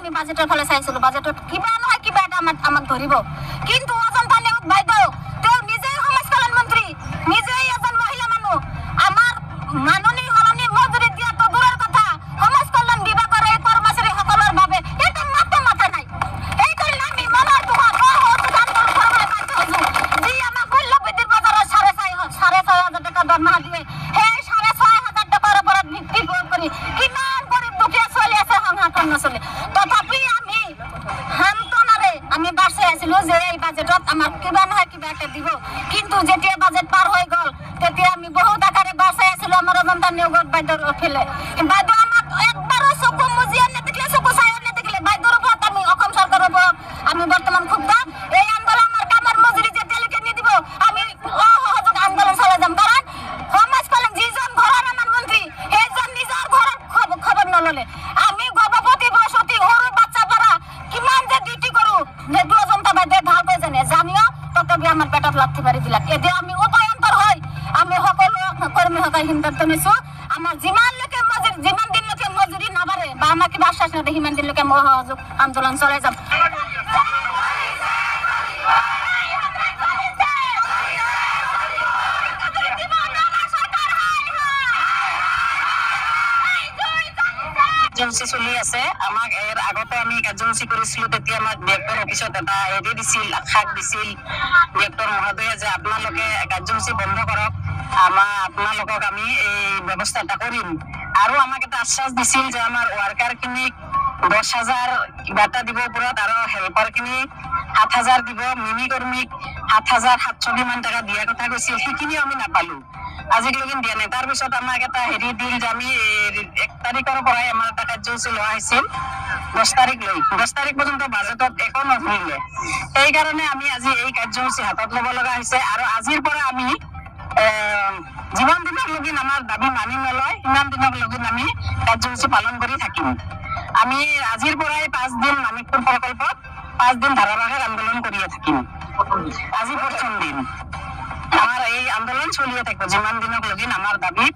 আমি বাজেটের ফলে চাইছিলো বাজেটত কিবা নহয় কিবা এটা আমাক ধরিব কিন্তু অজন্তা নেওগ বাইদেউ তেওঁ নিজেই সমাজ কল্যাণ মন্ত্রী নিজেই এজন মহিলা মানুষ আমার মাননী হলনি মজুরি দিয়া তো দূরের কথা সমাজ কল্যাণ বিভাগের এই কর্মচারী সকলের ভাবে এটা মাথা নাই এই কারণে আমি মনের দুঃখ আন্দোলন করবার বাধ্য হইছো যে আমার মূল্য বৃদ্ধির বাজারে 6,500 টাকা দরমা দিয়ে হে 6,500 টাকার উপর ভিত্তি করি কিমান গরিব দুঃখী চলি আছে সংহার নচলে তথাপি আমি হামতনারে আমি বাসে আছিলো যে এই বাজেটত আমার কিবা নহয় কিবা একটা দিব কিন্তু যেতিয়া বাজেট পার হয়ে গেল তেতিয়া আমি বহুত আকারে বাসে আছিলো আমার অজন্তা নেওগত বাইদেউর ফেলে বাইদেউ আমাক একবারও চকু মুজিয়া নেদেখিলে চকু চাইও নেদেখিলে বাইদেউর উপর আমি অসম সরকারের উপর আমি বর্তমান ক্ষুব্ধ এই আন্দোলন আমার কামার মজুরি যেতিয়ালৈকে নিদিব আমি অসহযোগ আন্দোলন চলাই যাম কারণ সমাজ কল্যাণ যিজন ঘৰৰ আমাৰ মন্ত্ৰী সেইজন নিজৰ ঘৰৰ খবৰ নললে আমি গৰ্ভবতী বসতি সৰু বাচ্চা পাৰা কিমান যে ডিউটি কৰো সেইটো অজন্তা বাইদেউ ভালকৈ জানে জানিও তথাপি আমাৰ পেটত লাগতে পাৰি দিলাক এতিয়া আমি উপায়ন্তৰ হয় আমি সকলো কর্মী হতাই সিদ্ধান্ত নিছো আমার যিমান দিনলৈকে মজুরি নাবাড়ে বা আমার কিবা আশ্বাস নেই সিমান দিনলৈকে মই সহযোগ আন্দোলন চলাই যাম কাৰ্যসূচী চলি আছে আমাক এৰ আগতে আমি কাৰ্যসূচী কৰিছিলো তেতিয়া আমাক ডিৰেক্টৰ অফিচত এটা হেৰি দিছিল আশ্বাস দিছিল ডিৰেক্টৰ মহোদয়ে যে আপোনালোকে কাৰ্যসূচী বন্ধ কৰক আপোনালোকক আমি এই ব্যৱস্থা এটা কৰিম আৰু আমাক এটা আশ্বাস দিছিল যে আমাৰ ওয়াৰ্কাৰ খিনিক 10,000 কিবা এটা দিব ওপৰত আৰু হেল্পাৰ খিনিক 7,000 দিব মিনি কৰ্মীক 7,700 মান টাকা দিয়া কথা কৈছিল সেইখিনি আমি নাপালো আজিলৈকে দিয়া নাই তাৰপিছত আমাক এটা হেৰি দিল যে আমি 1 তাৰিখৰ পৰাই আমাৰ এটা কাৰ্যসূচী লোৱা হৈছিল 10 তাৰিখ পৰ্যন্ত বাজেটত একো নধৰিলে সেইকাৰণে আমি আজি এই কাৰ্যসূচী হাতত ল'ব লগা হৈছে আৰু আজিৰ পৰা আমি যিমান দিনক লগিন আমাৰ দাবী মানি নলয় সিমান দিনক লগিন আমি কাৰ্যসূচী পালন কৰি থাকিম আমি আজিৰ পৰাই 5 দিন মানিকপুৰ প্ৰকল্পত 5 দিন ধাৰাবাহিক আন্দোলন কৰিয়ে থাকিম আজি প্ৰথম দিন আমাৰ এই আন্দোলন চলিয়ে থাকিব যিমান দিনক লগিন আমাৰ দাবী